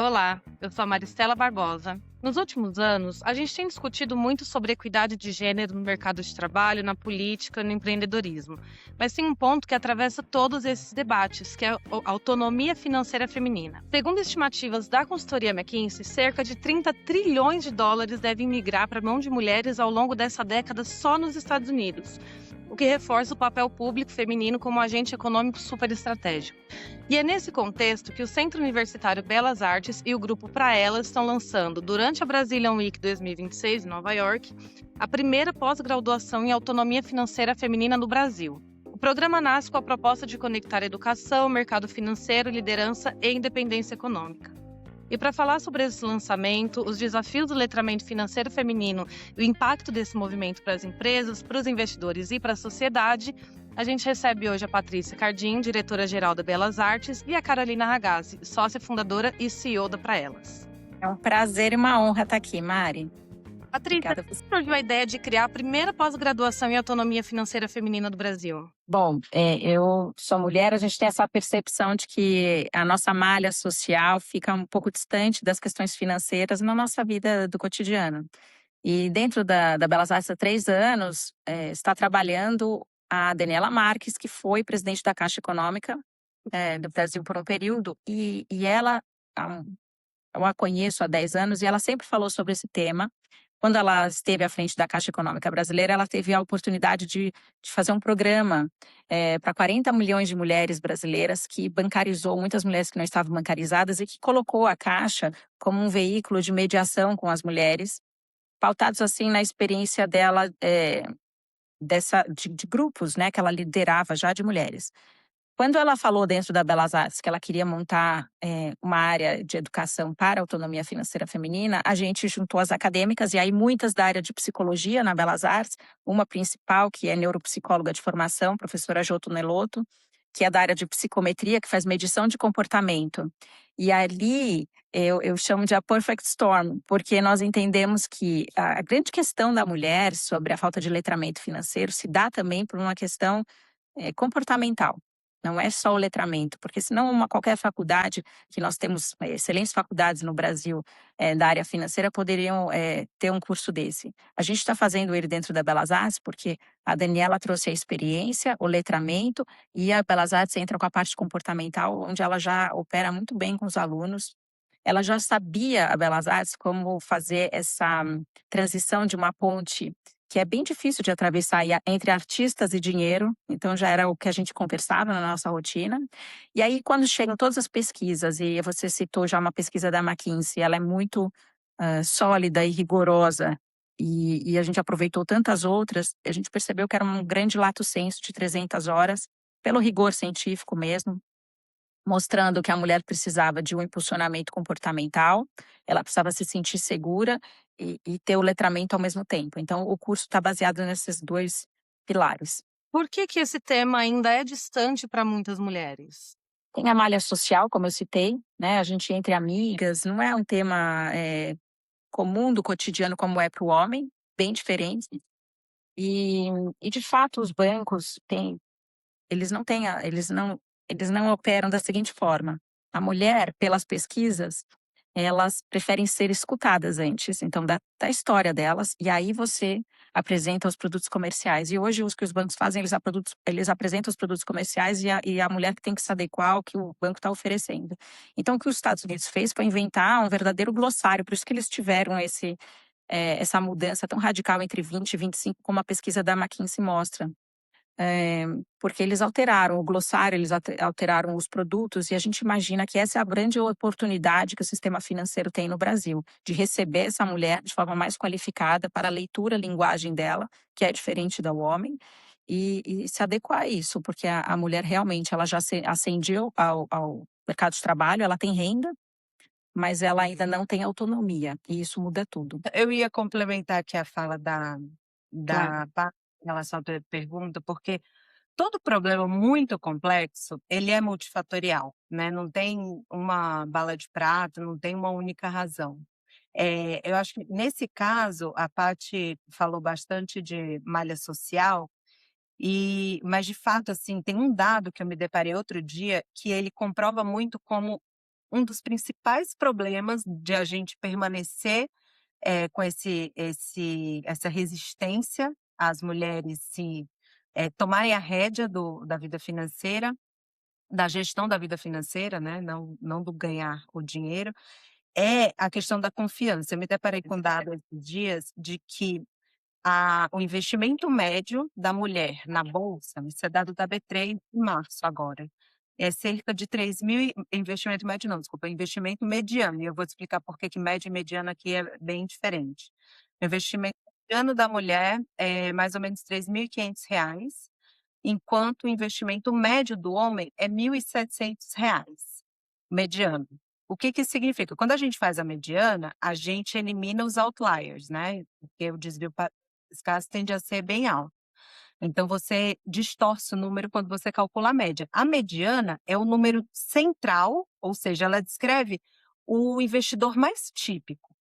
Olá, eu sou a Maristela Barbosa. Nos últimos anos, a gente tem discutido muito sobre equidade de gênero no mercado de trabalho, na política, no empreendedorismo. Mas tem um ponto que atravessa todos esses debates, que é a autonomia financeira feminina. Segundo estimativas da consultoria McKinsey, cerca de 30 trilhões de dólares devem migrar para a mão de mulheres ao longo dessa década só nos Estados Unidos, o que reforça o papel público feminino como agente econômico superestratégico. E é nesse contexto que o Centro Universitário Belas Artes e o grupo Pra Elas estão lançando, durante a Brazilian Week 2026 em Nova York, a primeira pós-graduação em autonomia financeira feminina no Brasil. O programa nasce com a proposta de conectar educação, mercado financeiro, liderança e independência econômica. E para falar sobre esse lançamento, os desafios do letramento financeiro feminino e o impacto desse movimento para as empresas, para os investidores e para a sociedade, a gente recebe hoje a Patrícia Cardim, diretora-geral da Belas Artes, e a Carolina Ragazzi, sócia fundadora e CEO da Pra Elas. É um prazer e uma honra estar aqui, Mari. Patrícia, Obrigada como surgiu a ideia de criar a primeira pós-graduação em autonomia financeira feminina do Brasil? Bom, eu sou mulher, a gente tem essa percepção de que a nossa malha social fica um pouco distante das questões financeiras na nossa vida do cotidiano. E dentro da Belas Artes há 3 anos, está trabalhando a Daniela Marques, que foi presidente da Caixa Econômica do Brasil por um período, e ela, eu a conheço há 10 anos, e ela sempre falou sobre esse tema. Quando ela esteve à frente da Caixa Econômica Brasileira, ela teve a oportunidade de fazer um programa para 40 milhões de mulheres brasileiras, que bancarizou muitas mulheres que não estavam bancarizadas e que colocou a Caixa como um veículo de mediação com as mulheres, pautados assim na experiência dela, de grupos, né, que ela liderava já de mulheres. Quando ela falou dentro da Belas Artes que ela queria montar uma área de educação para a autonomia financeira feminina, a gente juntou as acadêmicas, e aí muitas da área de psicologia na Belas Artes, uma principal, que é neuropsicóloga de formação, professora Joto Nelotto, que é da área de psicometria, que faz medição de comportamento. E ali eu chamo de a perfect storm, porque nós entendemos que a grande questão da mulher sobre a falta de letramento financeiro se dá também por uma questão comportamental. Não é só o letramento, porque senão qualquer faculdade, que nós temos excelentes faculdades no Brasil da área financeira, poderiam ter um curso desse. A gente está fazendo ele dentro da Belas Artes, porque a Daniela trouxe a experiência, o letramento, e a Belas Artes entra com a parte comportamental, onde ela já opera muito bem com os alunos. Ela já sabia, a Belas Artes, como fazer essa transição de uma ponte que é bem difícil de atravessar entre artistas e dinheiro, então já era o que a gente conversava na nossa rotina. E aí, quando chegam todas as pesquisas, e você citou já uma pesquisa da McKinsey, ela é muito sólida e rigorosa, e a gente aproveitou tantas outras, a gente percebeu que era um grande lato sensu de 300 horas, pelo rigor científico mesmo, mostrando que a mulher precisava de um impulsionamento comportamental, ela precisava se sentir segura e ter o letramento ao mesmo tempo. Então, o curso está baseado nesses 2 pilares. Por que esse tema ainda é distante para muitas mulheres? Tem a malha social, como eu citei, né, a gente entre amigas, não é um tema comum do cotidiano como é para o homem, bem diferente. E de fato os bancos têm eles não têm a eles não operam da seguinte forma: a mulher, pelas pesquisas, elas preferem ser escutadas antes, então da história delas, e aí você apresenta os produtos comerciais. E hoje os que os bancos fazem, eles apresentam os produtos comerciais, e a mulher que tem que se adequar ao que o banco está oferecendo. Então o que os Estados Unidos fez foi inventar um verdadeiro glossário, por isso que eles tiveram essa mudança tão radical entre 20 e 25, como a pesquisa da McKinsey mostra. Porque eles alteraram o glossário, eles alteraram os produtos, e a gente imagina que essa é a grande oportunidade que o sistema financeiro tem no Brasil, de receber essa mulher de forma mais qualificada para a leitura, linguagem dela, que é diferente do homem, e se adequar a isso, porque a mulher realmente ela já ascendeu ao mercado de trabalho, ela tem renda, mas ela ainda não tem autonomia, e isso muda tudo. Eu ia complementar aqui a fala Claro. da Pá, em relação à tua pergunta, porque todo problema muito complexo, ele é multifatorial, né, não tem uma bala de prata, não tem uma única razão. Eu acho que nesse caso, a Paty falou bastante de malha social, mas de fato, assim, tem um dado que eu me deparei outro dia, que ele comprova muito como um dos principais problemas de a gente permanecer com essa resistência às mulheres tomarem a rédea da vida financeira, da gestão da vida financeira, né, não do ganhar o dinheiro, é a questão da confiança. Eu me deparei com dados esses dias de que o investimento médio da mulher na bolsa, isso é dado da B3 em março agora, é cerca de 3.000 investimento médio não, desculpa, investimento mediano, e eu vou te explicar por que médio e mediano aqui é bem diferente. O investimento mediano da mulher é mais ou menos R$ 3.500, enquanto o investimento médio do homem é R$ 1.700, mediano. O que que isso significa? Quando a gente faz a mediana, a gente elimina os outliers, né, porque o desvio nesse caso tende a ser bem alto. Então você distorce o número quando você calcula a média. A mediana é o número central, ou seja, ela descreve o investidor mais típico.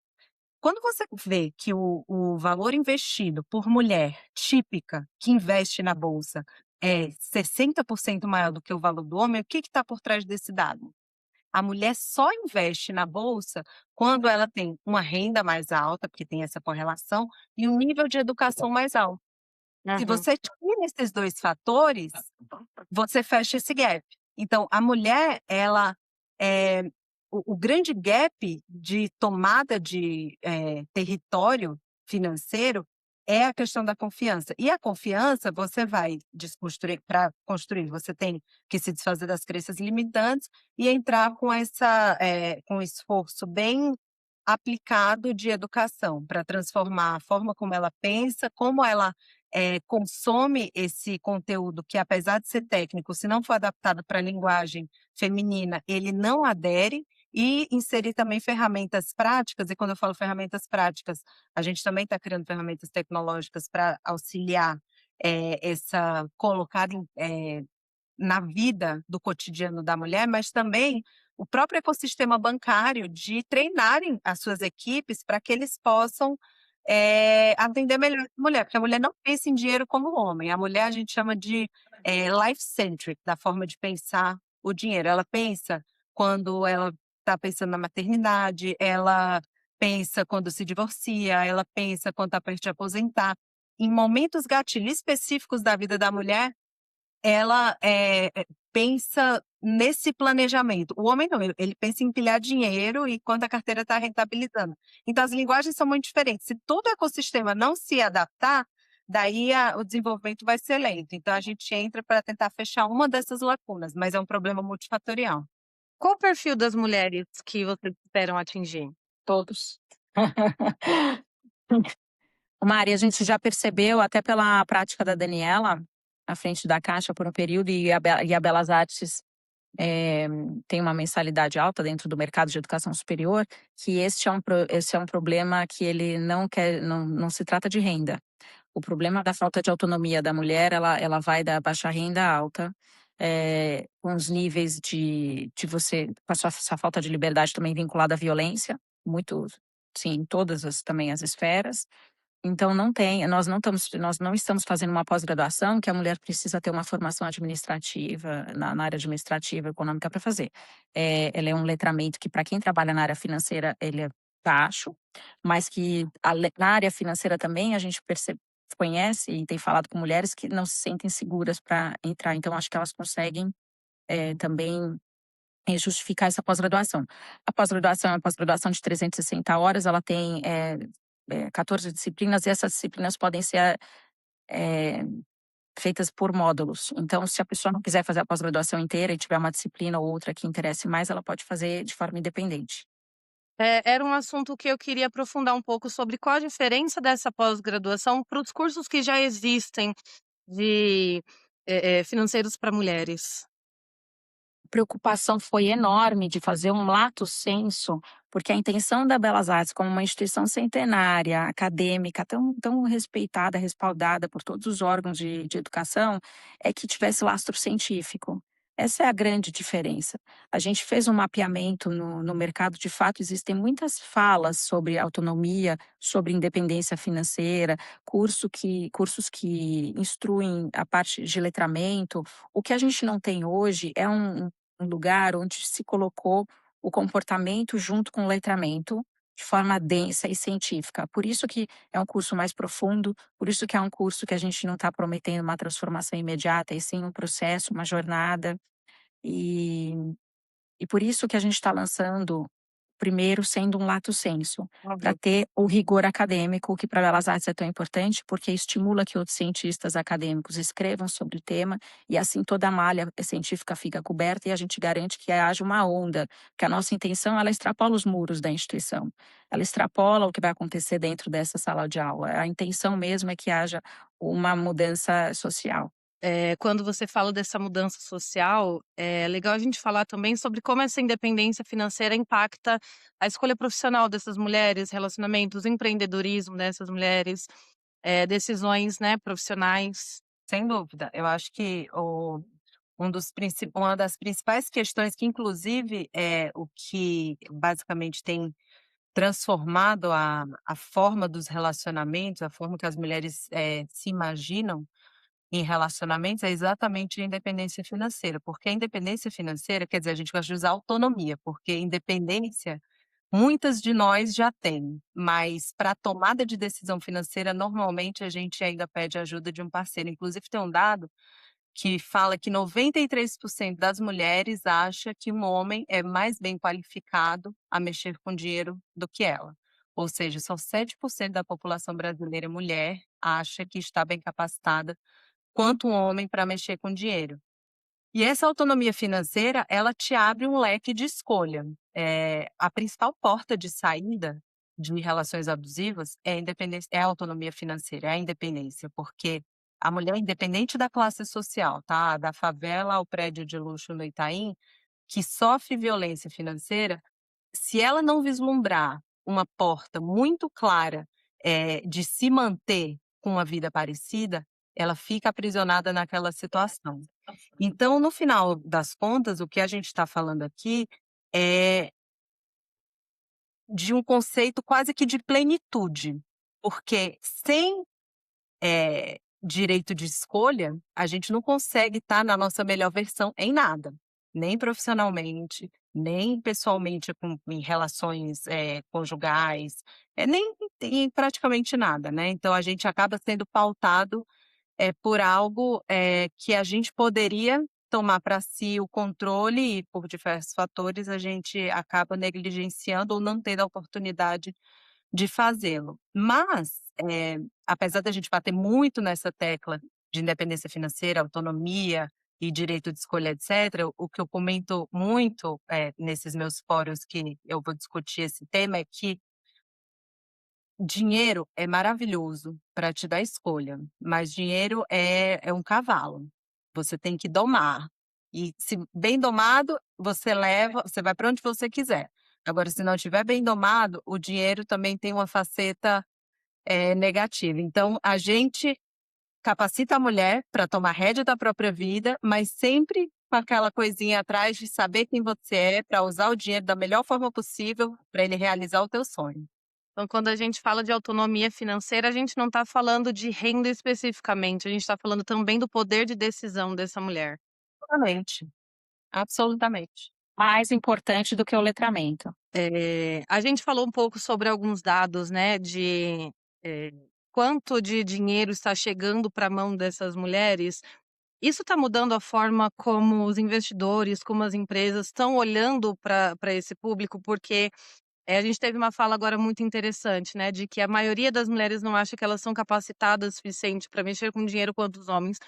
Quando você vê que o valor investido por mulher típica que investe na bolsa é 60% maior do que o valor do homem, o que está por trás desse dado? A mulher só investe na bolsa quando ela tem uma renda mais alta, porque tem essa correlação, e um nível de educação mais alto. Se Uhum. você tira esses 2 fatores, você fecha esse gap. Então, a mulher, ela, o grande gap de tomada de, território financeiro é a questão da confiança. E a confiança você vai desconstruir para construir, você tem que se desfazer das crenças limitantes e entrar com um esforço bem aplicado de educação, para transformar a forma como ela pensa, como ela consome esse conteúdo que, apesar de ser técnico, se não for adaptado para a linguagem feminina, ele não adere, e inserir também ferramentas práticas, e quando eu falo ferramentas práticas, a gente também está criando ferramentas tecnológicas para auxiliar colocar na vida do cotidiano da mulher, mas também o próprio ecossistema bancário de treinarem as suas equipes para que eles possam atender melhor a mulher, porque a mulher não pensa em dinheiro como o homem. A mulher a gente chama de life-centric, da forma de pensar o dinheiro. Ela pensa quando ela está pensando na maternidade, ela pensa quando se divorcia, ela pensa quando está perto de aposentar. Em momentos gatilho específicos da vida da mulher, ela pensa nesse planejamento. O homem não, ele pensa em empilhar dinheiro e quando a carteira está rentabilizando. Então as linguagens são muito diferentes. Se todo o ecossistema não se adaptar, daí o desenvolvimento vai ser lento. Então a gente entra para tentar fechar uma dessas lacunas, mas é um problema multifatorial. Qual o perfil das mulheres que vocês esperam atingir? Todos. Mari, a gente já percebeu, até pela prática da Daniela, à frente da Caixa por um período, e a Belas Artes tem uma mensalidade alta dentro do mercado de educação superior, que esse é um problema que ele não se trata de renda. O problema da falta de autonomia da mulher, ela vai da baixa renda à alta, com os níveis com a sua falta de liberdade também vinculada à violência, muito, sim, em todas também as esferas. Então nós não estamos fazendo uma pós-graduação que a mulher precisa ter uma formação administrativa, na área administrativa, econômica para fazer. Ela é um letramento que, para quem trabalha na área financeira, ele é baixo, mas que na área financeira também a gente conhece e tem falado com mulheres que não se sentem seguras para entrar. Então acho que elas conseguem também justificar essa pós-graduação. A pós-graduação é uma pós-graduação de 360 horas, ela tem 14 disciplinas, e essas disciplinas podem ser feitas por módulos. Então, se a pessoa não quiser fazer a pós-graduação inteira e tiver uma disciplina ou outra que interesse mais, ela pode fazer de forma independente. Era um assunto que eu queria aprofundar um pouco sobre qual a diferença dessa pós-graduação para os cursos que já existem de financeiros para mulheres. Preocupação foi enorme de fazer um lato sensu, porque a intenção da Belas Artes, como uma instituição centenária, acadêmica, tão respeitada, respaldada por todos os órgãos de educação, é que tivesse lastro científico. Essa é a grande diferença. A gente fez um mapeamento no mercado, de fato, existem muitas falas sobre autonomia, sobre independência financeira, cursos que instruem a parte de letramento. O que a gente não tem hoje é um lugar onde se colocou o comportamento junto com o letramento, de forma densa e científica. Por isso que é um curso mais profundo, por isso que é um curso que a gente não está prometendo uma transformação imediata, e sim um processo, uma jornada. E, e por isso que a gente está lançando, primeiro, sendo um lato sensu, para Óbvio. ter o rigor acadêmico, que para Belas Artes é tão importante, porque estimula que outros cientistas acadêmicos escrevam sobre o tema, e assim toda a malha científica fica coberta e a gente garante que haja uma onda, porque a nossa intenção, ela extrapola os muros da instituição, ela extrapola o que vai acontecer dentro dessa sala de aula. A intenção mesmo é que haja uma mudança social. Quando você fala dessa mudança social, é legal a gente falar também sobre como essa independência financeira impacta a escolha profissional dessas mulheres, relacionamentos, empreendedorismo dessas mulheres, decisões, né, profissionais. Sem dúvida, eu acho que uma das principais questões que inclusive é o que basicamente tem transformado a forma dos relacionamentos, a forma que as mulheres, se imaginam em relacionamentos, é exatamente a independência financeira, porque a independência financeira, quer dizer, a gente gosta de usar autonomia, porque independência muitas de nós já têm, mas para tomada de decisão financeira, normalmente a gente ainda pede ajuda de um parceiro. Inclusive tem um dado que fala que 93% das mulheres acha que um homem é mais bem qualificado a mexer com dinheiro do que ela. Ou seja, só 7% da população brasileira mulher acha que está bem capacitada quanto um homem para mexer com dinheiro. E essa autonomia financeira, ela te abre um leque de escolha. A principal porta de saída de relações abusivas é a independência, é a autonomia financeira, é a independência, porque a mulher, independente da classe social, tá? Da favela ao prédio de luxo no Itaim, que sofre violência financeira, se ela não vislumbrar uma porta muito clara, de se manter com uma vida parecida, ela fica aprisionada naquela situação. Então, no final das contas, o que a gente está falando aqui é de um conceito quase que de plenitude, porque sem, direito de escolha, a gente não consegue estar na nossa melhor versão em nada, nem profissionalmente, nem pessoalmente em relações, conjugais, nem em praticamente nada, né. Então a gente acaba sendo pautado por algo, que a gente poderia tomar para si o controle e, por diversos fatores, a gente acaba negligenciando ou não tendo a oportunidade de fazê-lo. Mas, apesar da gente bater muito nessa tecla de independência financeira, autonomia e direito de escolha, etcétera, o que eu comento muito, nesses meus fóruns que eu vou discutir esse tema é que dinheiro é maravilhoso para te dar escolha, mas dinheiro é um cavalo, você tem que domar. E se bem domado, você vai para onde você quiser. Agora, se não estiver bem domado, o dinheiro também tem uma faceta, negativa. Então, a gente capacita a mulher para tomar rédea da própria vida, mas sempre com aquela coisinha atrás de saber quem você é, para usar o dinheiro da melhor forma possível para ele realizar o teu sonho. Então, quando a gente fala de autonomia financeira, a gente não está falando de renda especificamente, a gente está falando também do poder de decisão dessa mulher. Absolutamente, absolutamente. Mais importante do que o letramento. A gente falou um pouco sobre alguns dados, né, de quanto de dinheiro está chegando para a mão dessas mulheres. Isso está mudando a forma como os investidores, como as empresas estão olhando para esse público, porque a gente teve uma fala agora muito interessante, né, de que a maioria das mulheres não acha que elas são capacitadas o suficiente para mexer com dinheiro quanto os homens.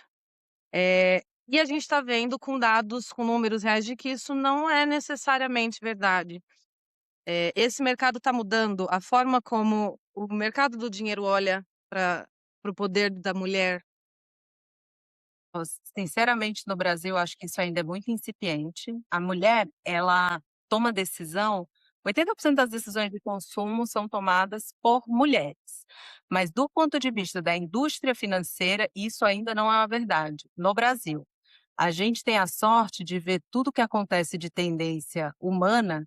E a gente está vendo com dados, com números reais, de que isso não é necessariamente verdade. Esse mercado está mudando a forma como o mercado do dinheiro olha para o poder da mulher. Sinceramente, no Brasil, acho que isso ainda é muito incipiente. A mulher, ela toma decisão. 80% das decisões de consumo são tomadas por mulheres, mas do ponto de vista da indústria financeira, isso ainda não é uma verdade, no Brasil. A gente tem a sorte de ver tudo que acontece de tendência humana,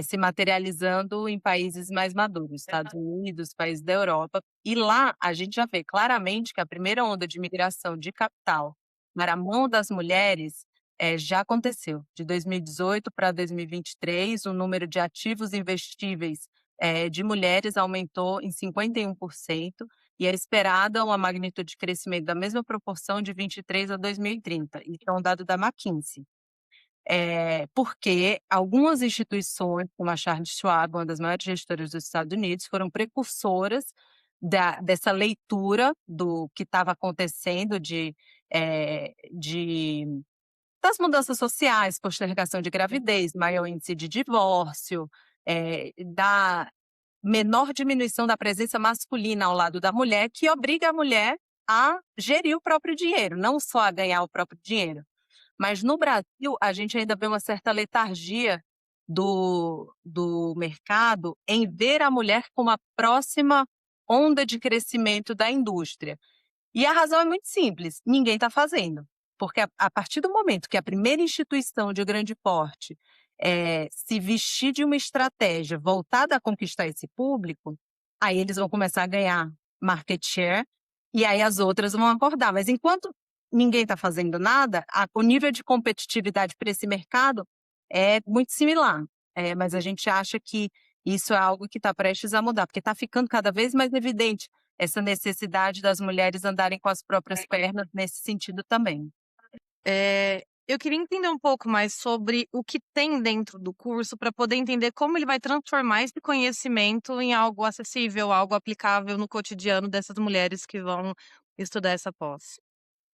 se materializando em países mais maduros, Estados Unidos, países da Europa, e lá a gente já vê claramente que a primeira onda de migração de capital para a mão das mulheres já aconteceu. De 2018 para 2023, o número de ativos investíveis de mulheres aumentou em 51%, e é esperada uma magnitude de crescimento da mesma proporção de 23 a 2030. Isso é um dado da McKinsey. Porque algumas instituições, como a Charles Schwab, uma das maiores gestoras dos Estados Unidos, foram precursoras dessa leitura do que estava acontecendo das mudanças sociais, postergação de gravidez, maior índice de divórcio, da menor diminuição da presença masculina ao lado da mulher, que obriga a mulher a gerir o próprio dinheiro, não só a ganhar o próprio dinheiro. Mas no Brasil, a gente ainda vê uma certa letargia do mercado em ver a mulher como a próxima onda de crescimento da indústria. E a razão é muito simples: ninguém está fazendo. Porque a partir do momento que a primeira instituição de grande porte se vestir de uma estratégia voltada a conquistar esse público, aí eles vão começar a ganhar market share, e aí as outras vão acordar. Mas enquanto ninguém está fazendo nada, o nível de competitividade para esse mercado é muito similar. Mas a gente acha que isso é algo que está prestes a mudar, porque está ficando cada vez mais evidente essa necessidade das mulheres andarem com as próprias pernas nesse sentido também. Eu queria entender um pouco mais sobre o que tem dentro do curso para poder entender como ele vai transformar esse conhecimento em algo acessível, algo aplicável no cotidiano dessas mulheres que vão estudar essa pós.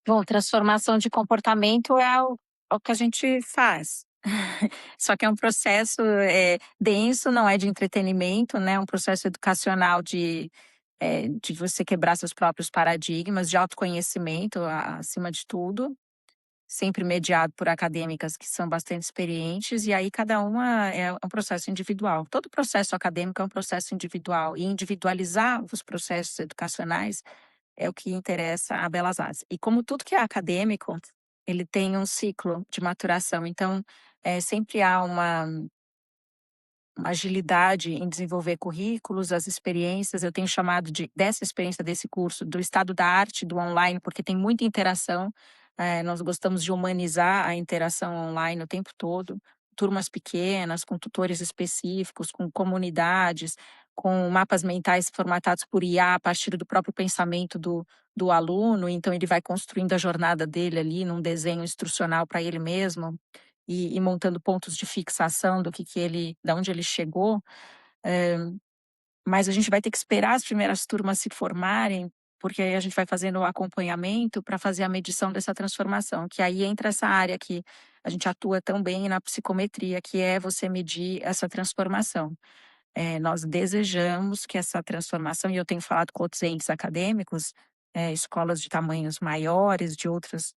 Bom, transformação de comportamento é o que a gente faz. Só que é um processo denso, não é de entretenimento, né? É um processo educacional de você quebrar seus próprios paradigmas, de autoconhecimento, acima de tudo, sempre mediado por acadêmicas que são bastante experientes, e aí cada uma é um processo individual. Todo processo acadêmico é um processo individual, e individualizar os processos educacionais é o que interessa a Belas Artes. E como tudo que é acadêmico, ele tem um ciclo de maturação, então sempre há uma agilidade em desenvolver currículos, as experiências. Eu tenho chamado dessa experiência desse curso do estado da arte do online, porque tem muita interação. Nós gostamos de humanizar a interação online o tempo todo, turmas pequenas, com tutores específicos, com comunidades, com mapas mentais formatados por IA a partir do próprio pensamento do aluno. Então ele vai construindo a jornada dele ali num desenho instrucional para ele mesmo, e montando pontos de fixação da onde ele chegou. Mas a gente vai ter que esperar as primeiras turmas se formarem, porque aí a gente vai fazendo o acompanhamento para fazer a medição dessa transformação, que aí entra essa área que a gente atua tão bem na psicometria, que é você medir essa transformação. Nós desejamos que essa transformação, e eu tenho falado com outros entes acadêmicos, escolas de tamanhos maiores, de outros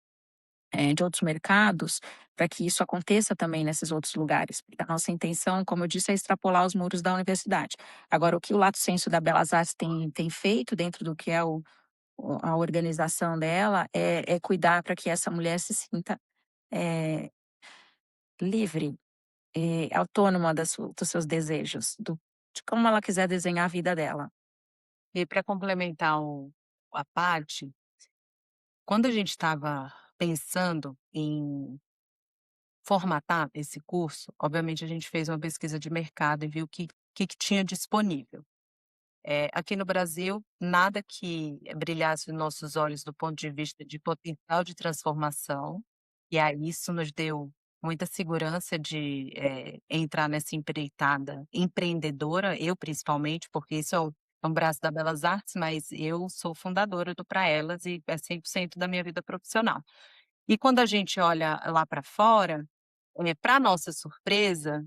mercados, para que isso aconteça também nesses outros lugares. Porque a nossa intenção, como eu disse, é extrapolar os muros da universidade. Agora, o que o Lato Sensu da Belas Artes tem feito dentro do que é a organização dela é cuidar para que essa mulher se sinta livre, autônoma dos seus desejos, de como ela quiser desenhar a vida dela. E para complementar a parte, quando a gente estava pensando em formatar esse curso, obviamente a gente fez uma pesquisa de mercado e viu o que tinha disponível. Aqui no Brasil, nada que brilhasse os nossos olhos do ponto de vista de potencial de transformação, e aí isso nos deu muita segurança de entrar nessa empreitada empreendedora, eu principalmente, porque isso é um braço da Belas Artes, mas eu sou fundadora do Pra Elas e é 100% da minha vida profissional. E quando a gente olha lá para fora, para nossa surpresa,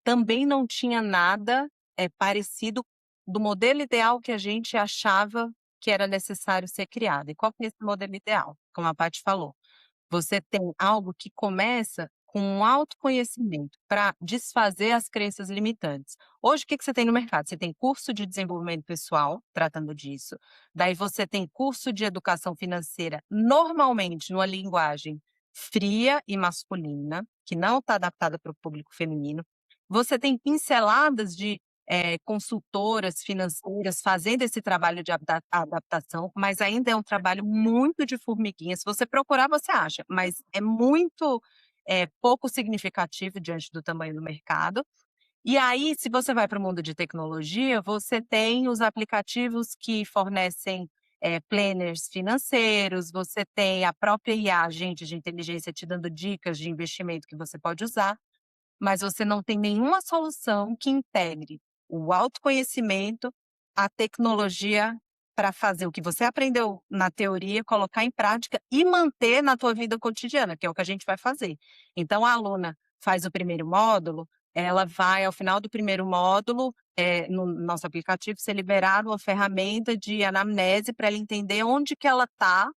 também não tinha nada parecido do modelo ideal que a gente achava que era necessário ser criado. E qual que é esse modelo ideal? Como a Paty falou, você tem algo que começa com um autoconhecimento para desfazer as crenças limitantes. Hoje, o que você tem no mercado? Você tem curso de desenvolvimento pessoal, tratando disso. Daí você tem curso de educação financeira, normalmente numa linguagem fria e masculina, que não está adaptada para o público feminino. Você tem pinceladas de consultoras financeiras fazendo esse trabalho de adaptação, mas ainda é um trabalho muito de formiguinha. Se você procurar, você acha, mas é muito é pouco significativo diante do tamanho do mercado. E aí, se você vai para o mundo de tecnologia, você tem os aplicativos que fornecem planners financeiros, você tem a própria IA, agente de inteligência, te dando dicas de investimento que você pode usar, mas você não tem nenhuma solução que integre o autoconhecimento, a tecnologia para fazer o que você aprendeu na teoria, colocar em prática e manter na tua vida cotidiana, que é o que a gente vai fazer. Então, a aluna faz o primeiro módulo, ela vai, ao final do primeiro módulo, no nosso aplicativo, ser liberada uma ferramenta de anamnese para ela entender onde que ela está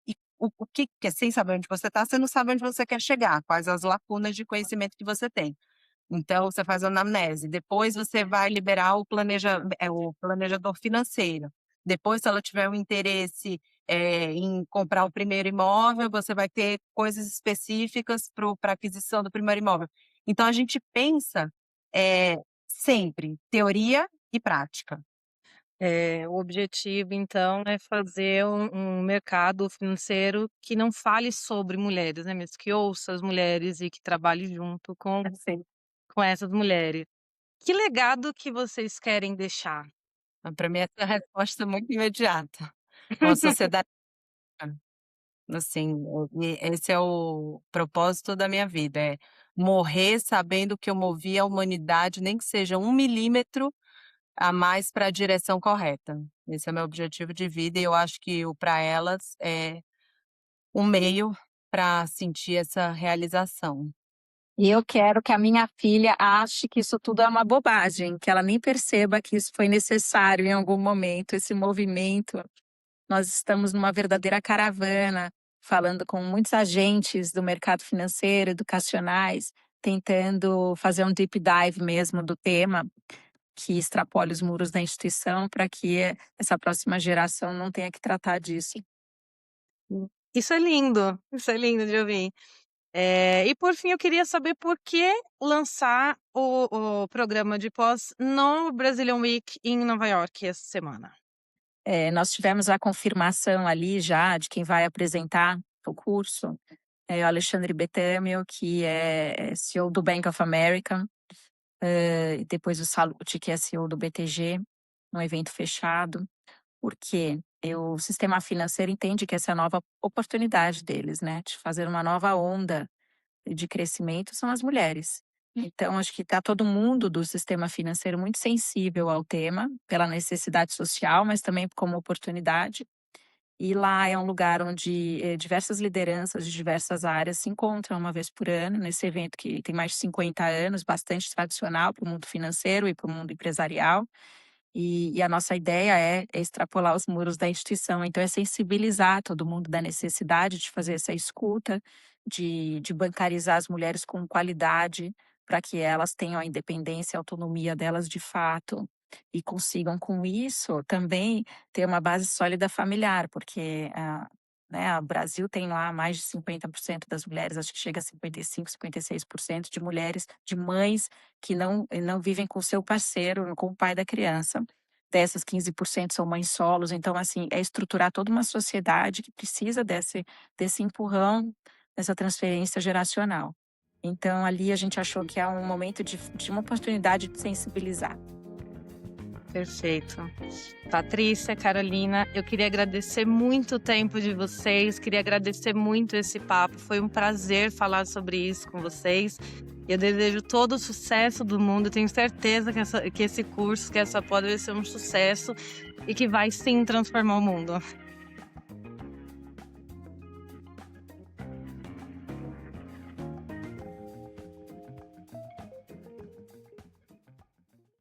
e o que, porque sem saber onde você está, você não sabe onde você quer chegar, quais as lacunas de conhecimento que você tem. Então, você faz a anamnese, depois você vai liberar o planejador financeiro. Depois, se ela tiver um interesse em comprar o primeiro imóvel, você vai ter coisas específicas para aquisição do primeiro imóvel. Então, a gente pensa sempre teoria e prática. O objetivo, então, é fazer um mercado financeiro que não fale sobre mulheres, né, mas que ouça as mulheres e que trabalhe junto com essas mulheres. Que legado que vocês querem deixar? Para mim, essa é a resposta muito imediata. Uma sociedade, assim, esse é o propósito da minha vida, é morrer sabendo que eu movi a humanidade, nem que seja 1 milímetro a mais para a direção correta. Esse é o meu objetivo de vida e eu acho que o para elas é um meio para sentir essa realização. E eu quero que a minha filha ache que isso tudo é uma bobagem, que ela nem perceba que isso foi necessário em algum momento, esse movimento. Nós estamos numa verdadeira caravana, falando com muitos agentes do mercado financeiro, educacionais, tentando fazer um deep dive mesmo do tema, que extrapole os muros da instituição para que essa próxima geração não tenha que tratar disso. Isso é lindo de ouvir. E por fim, eu queria saber por que lançar o programa de pós no Brazilian Week em Nova York essa semana. Nós tivemos a confirmação ali já de quem vai apresentar o curso, o Alexandre Betâmio, que é CEO do Bank of America, e depois o Salute, que é CEO do BTG, um evento fechado, porque o sistema financeiro entende que essa é a nova oportunidade deles, né, de fazer uma nova onda de crescimento são as mulheres. Então, acho que está todo mundo do sistema financeiro muito sensível ao tema, pela necessidade social, mas também como oportunidade. E lá é um lugar onde diversas lideranças de diversas áreas se encontram uma vez por ano, nesse evento que tem mais de 50 anos, bastante tradicional para o mundo financeiro e para o mundo empresarial. E a nossa ideia é extrapolar os muros da instituição, então é sensibilizar todo mundo da necessidade de fazer essa escuta, de bancarizar as mulheres com qualidade, para que elas tenham a independência e a autonomia delas de fato, e consigam com isso também ter uma base sólida familiar, porque né, o Brasil tem lá mais de 50% das mulheres, acho que chega a 55, 56% de mulheres, de mães que não vivem com o seu parceiro, com o pai da criança. Dessas, 15% são mães solos. Então, assim, é estruturar toda uma sociedade que precisa desse empurrão, dessa transferência geracional. Então, ali a gente achou que é um momento de uma oportunidade de sensibilizar. Perfeito. Patrícia, Carolina, eu queria agradecer muito o tempo de vocês, queria agradecer muito esse papo, foi um prazer falar sobre isso com vocês. Eu desejo todo o sucesso do mundo, tenho certeza que esse curso, que essa pós vai ser um sucesso e que vai sim transformar o mundo.